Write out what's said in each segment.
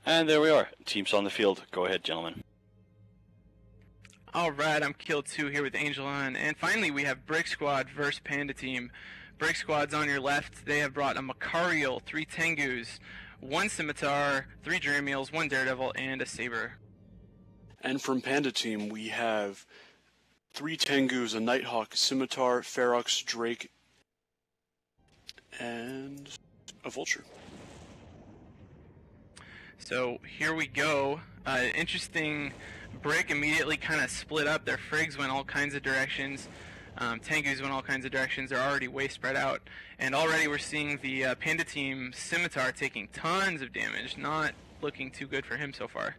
And there we are. Teams on the field. Go ahead, gentlemen. Alright, I'm Kill2 here with Angel on, and finally we have BricK squad versus Panda Team. BricK squad's on your left. They have brought a Macarial, 3 Tengus, 1 Scimitar, 3 Dramiels, 1 Daredevil, and a Saber. And from Panda Team, we have 3 Tengus, a Nighthawk, Scimitar, Ferox, Drake, and a Vulture. So here we go. Interesting. BricK immediately kind of split up. Their Frigs went all kinds of directions. Tengus went all kinds of directions. They're already way spread out. And already we're seeing the Panda Team Scimitar taking tons of damage. Not looking too good for him so far.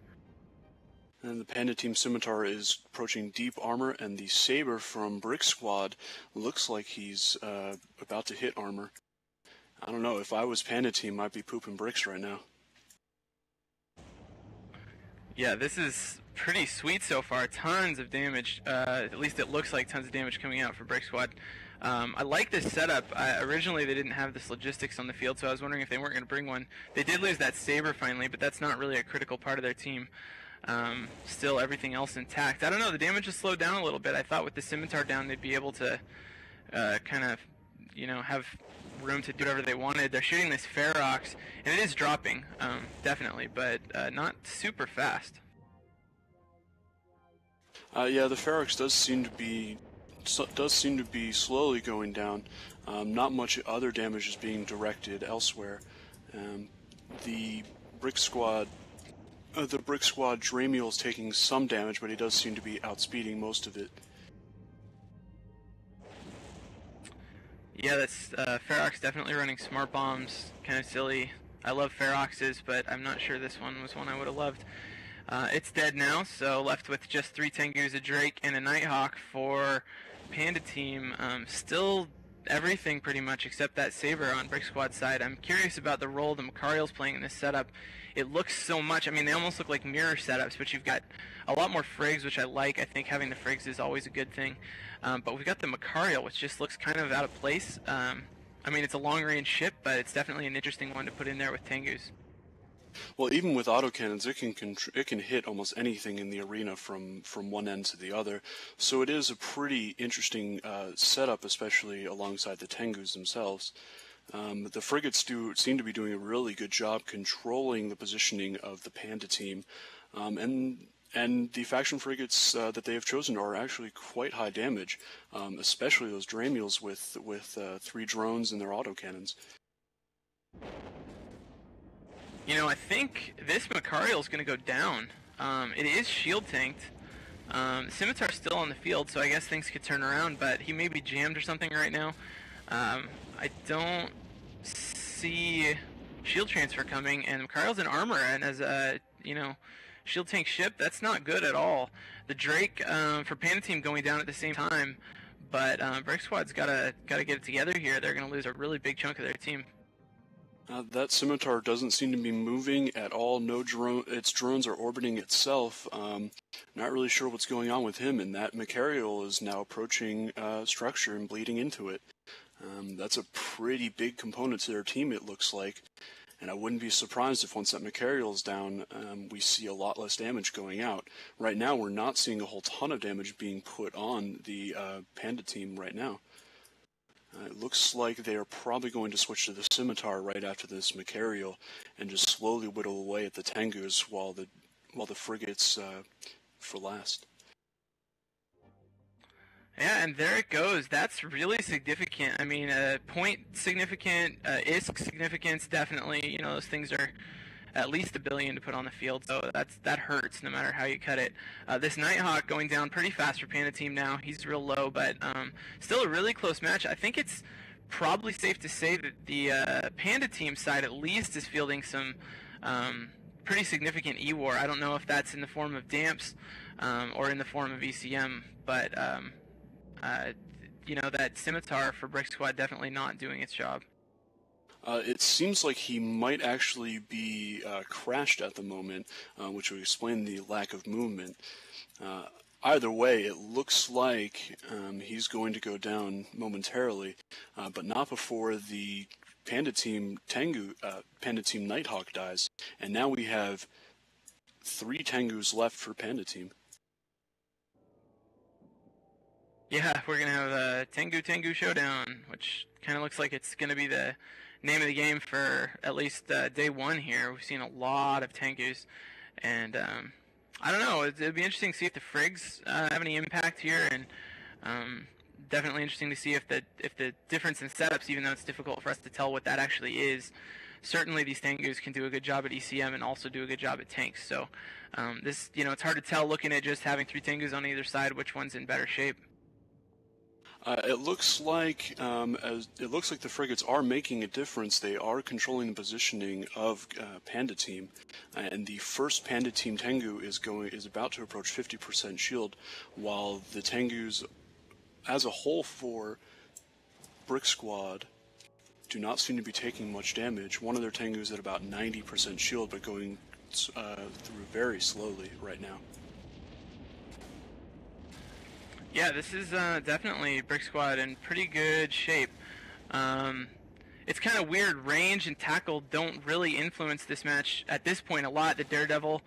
And the Panda Team Scimitar is approaching deep armor, and the Saber from BricK squad looks like he's about to hit armor. I don't know, if I was Panda Team, I'd be pooping bricks right now. Yeah, this is pretty sweet so far. Tons of damage. At least it looks like tons of damage coming out for BricK squad. I like this setup. Originally they didn't have this logistics on the field, so I was wondering if they weren't going to bring one. They did lose that Saber finally, but that's not really a critical part of their team. Still everything else intact. I don't know, the damage has slowed down a little bit. I thought with the Scimitar down they'd be able to kind of, you know, have room to do whatever they wanted. They're shooting this Ferox, and it is dropping, definitely, but not super fast. Yeah, the Ferox does seem to be slowly going down. Not much other damage is being directed elsewhere. The BricK squad Dramiel is taking some damage, but he does seem to be outspeeding most of it. Yeah, that's Ferox definitely running smart bombs. Kind of silly. I love Feroxes, but I'm not sure this one was one I would have loved. It's dead now, so left with just 3 Tengus, a Drake, and a Nighthawk for Panda Team. Still everything pretty much except that Saber on BricK squad side. I'm curious about the role the Macarial's playing in this setup. It looks so much, I mean, they almost look like mirror setups, but you've got a lot more Frigs, which I like. I think having the Frigs is always a good thing. But we've got the Macarial, which just looks kind of out of place. I mean, it's a long-range ship, but it's definitely an interesting one to put in there with Tengus. Well, even with autocannons, it can hit almost anything in the arena from one end to the other. So it is a pretty interesting setup, especially alongside the Tengus themselves. The frigates seem to be doing a really good job controlling the positioning of the Panda Team, and the faction frigates that they have chosen are actually quite high damage, especially those Dramiels with 3 drones and their autocannons. You know, I think this Macarial is going to go down. It is shield tanked. Scimitar's still on the field, so I guess things could turn around, but he may be jammed or something right now. I don't see shield transfer coming, and Macarial's in armor, and as a, you know, shield tank ship, that's not good at all. The Drake for Panda Team going down at the same time, but BricK squad's gotta get it together here. They're gonna lose a really big chunk of their team. That Scimitar doesn't seem to be moving at all. No drone, its drones are orbiting itself. Not really sure what's going on with him, and that Macarial is now approaching structure and bleeding into it. That's a pretty big component to their team, it looks like. And I wouldn't be surprised if once that Macarial is down, we see a lot less damage going out. Right now, we're not seeing a whole ton of damage being put on the Panda Team right now. It looks like they are probably going to switch to the Scimitar right after this Macarial and just slowly whittle away at the Tengus while the frigates for last. Yeah, and there it goes. That's really significant. I mean, point significant, ISK significance, definitely. You know, those things are at least $1 billion to put on the field, so that hurts no matter how you cut it. This Nighthawk going down pretty fast for Panda Team now. He's real low, but still a really close match. I think it's probably safe to say that the Panda Team side at least is fielding some pretty significant E-War. I don't know if that's in the form of damps or in the form of ECM, but you know, that Scimitar for BricK squad definitely not doing its job. It seems like he might actually be crashed at the moment, which would explain the lack of movement. Either way, it looks like he's going to go down momentarily, but not before the Panda Team Tengu, Panda Team Nighthawk dies, and now we have 3 Tengus left for Panda Team. Yeah, we're gonna have a Tengu showdown, which kind of looks like it's gonna be the name of the game for at least day 1 here. We've seen a lot of Tengus, and I don't know. It'd be interesting to see if the Frigs have any impact here, and definitely interesting to see if the difference in setups, even though it's difficult for us to tell what that actually is. Certainly, these Tengus can do a good job at ECM and also do a good job at tanks. So, this, it's hard to tell looking at just having 3 Tengus on either side which one's in better shape. It looks like the frigates are making a difference. They are controlling the positioning of Panda Team, and the first Panda Team Tengu is about to approach 50% shield, while the Tengus, as a whole for BricK squad, do not seem to be taking much damage. One of their Tengus at about 90% shield, but going through very slowly right now. Yeah, this is definitely BricK squad in pretty good shape. It's kind of weird. Range and tackle don't really influence this match at this point a lot. The Daredevil,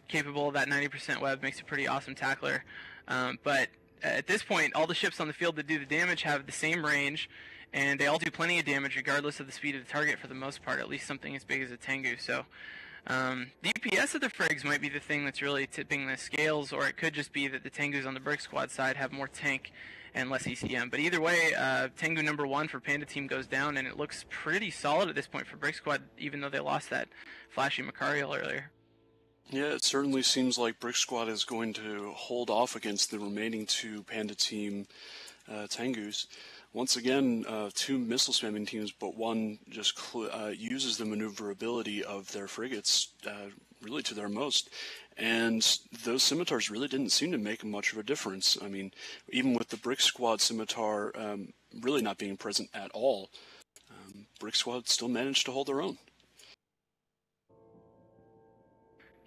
capable of that 90% web, makes a pretty awesome tackler. But at this point, all the ships on the field that do the damage have the same range, and they all do plenty of damage regardless of the speed of the target for the most part, at least something as big as a Tengu. So DPS of the Frigs might be the thing that's really tipping the scales, or it could just be that the Tengus on the BricK squad side have more tank and less ECM. But either way, Tengu number 1 for Panda Team goes down, and it looks pretty solid at this point for BricK squad, even though they lost that flashy Macariel earlier. Yeah, it certainly seems like BricK squad is going to hold off against the remaining 2 Panda Team Tengus. Once again, 2 missile spamming teams, but one just uses the maneuverability of their frigates really to their most. And those scimitars really didn't seem to make much of a difference. I mean, even with the BricK squad scimitar really not being present at all, BricK squad still managed to hold their own.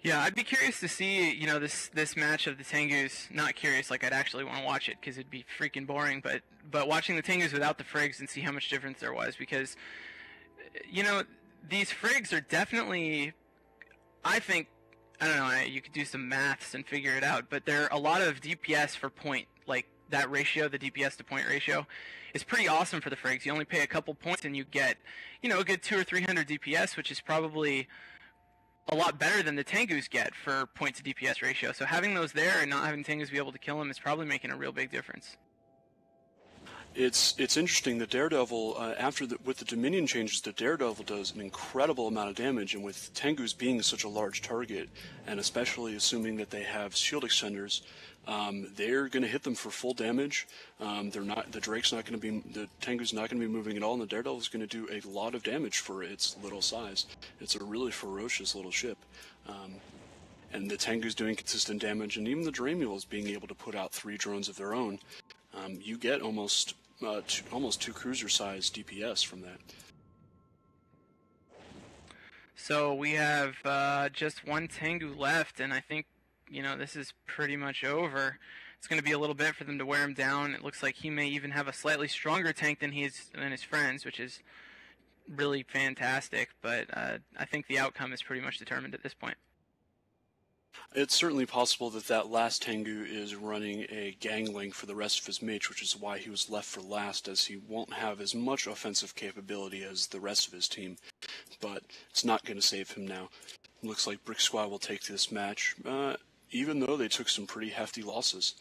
Yeah, I'd be curious to see, this match of the Tengus. Not curious, like I'd actually want to watch it because it'd be freaking boring. But watching the Tengus without the Frigs and see how much difference there was, because, these Frigs are definitely, I think, I don't know, you could do some maths and figure it out, but they're a lot of DPS for point, like that ratio, the DPS to point ratio, is pretty awesome for the Frigs. You only pay a couple points and you get, a good 200 or 300 DPS, which is probably a lot better than the Tengus get for point to DPS ratio. So having those there and not having Tengus be able to kill them is probably making a real big difference. It's interesting. The Daredevil, with the Dominion changes, the Daredevil does an incredible amount of damage, and with Tengus being such a large target, and especially assuming that they have shield extenders, they're going to hit them for full damage. The Tengu's not going to be moving at all, and the Daredevil's going to do a lot of damage for its little size. It's a really ferocious little ship. And the Tengu's doing consistent damage, and even the Dremul's being able to put out 3 drones of their own. You get almost 2 cruiser-sized DPS from that. So we have just 1 Tengu left, and I think, this is pretty much over. It's going to be a little bit for them to wear him down. It looks like he may even have a slightly stronger tank than his friends, which is really fantastic. But I think the outcome is pretty much determined at this point. It's certainly possible that last Tengu is running a gangling for the rest of his mates, which is why he was left for last, as he won't have as much offensive capability as the rest of his team. But it's not going to save him now. It looks like BricK squad will take this match, even though they took some pretty hefty losses.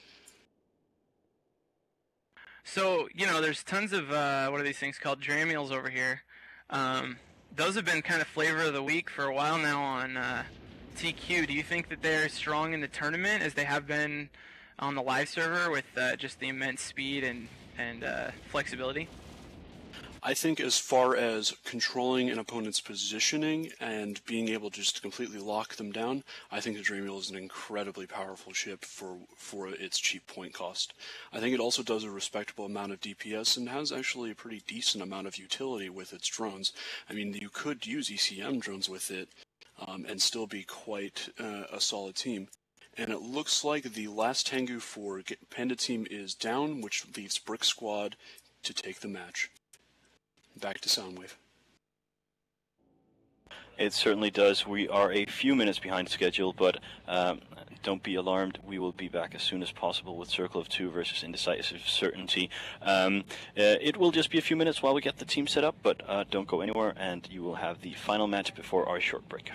So, there's tons of, what are these things called, Dramules over here. Those have been kind of flavor of the week for a while now on TQ. Do you think that they're strong in the tournament as they have been on the live server with just the immense speed and flexibility? I think as far as controlling an opponent's positioning and being able just to completely lock them down, I think the Dreamwheel is an incredibly powerful ship for its cheap point cost. I think it also does a respectable amount of DPS and has actually a pretty decent amount of utility with its drones. I mean, you could use ECM drones with it and still be quite a solid team. And it looks like the last Tengu for Panda Team is down, which leaves BricK squad to take the match. back to Soundwave. It certainly does. We are a few minutes behind schedule, but don't be alarmed. We will be back as soon as possible with Circle of Two versus Indecisive Certainty. It will just be a few minutes while we get the team set up, but don't go anywhere, and you will have the final match before our short break.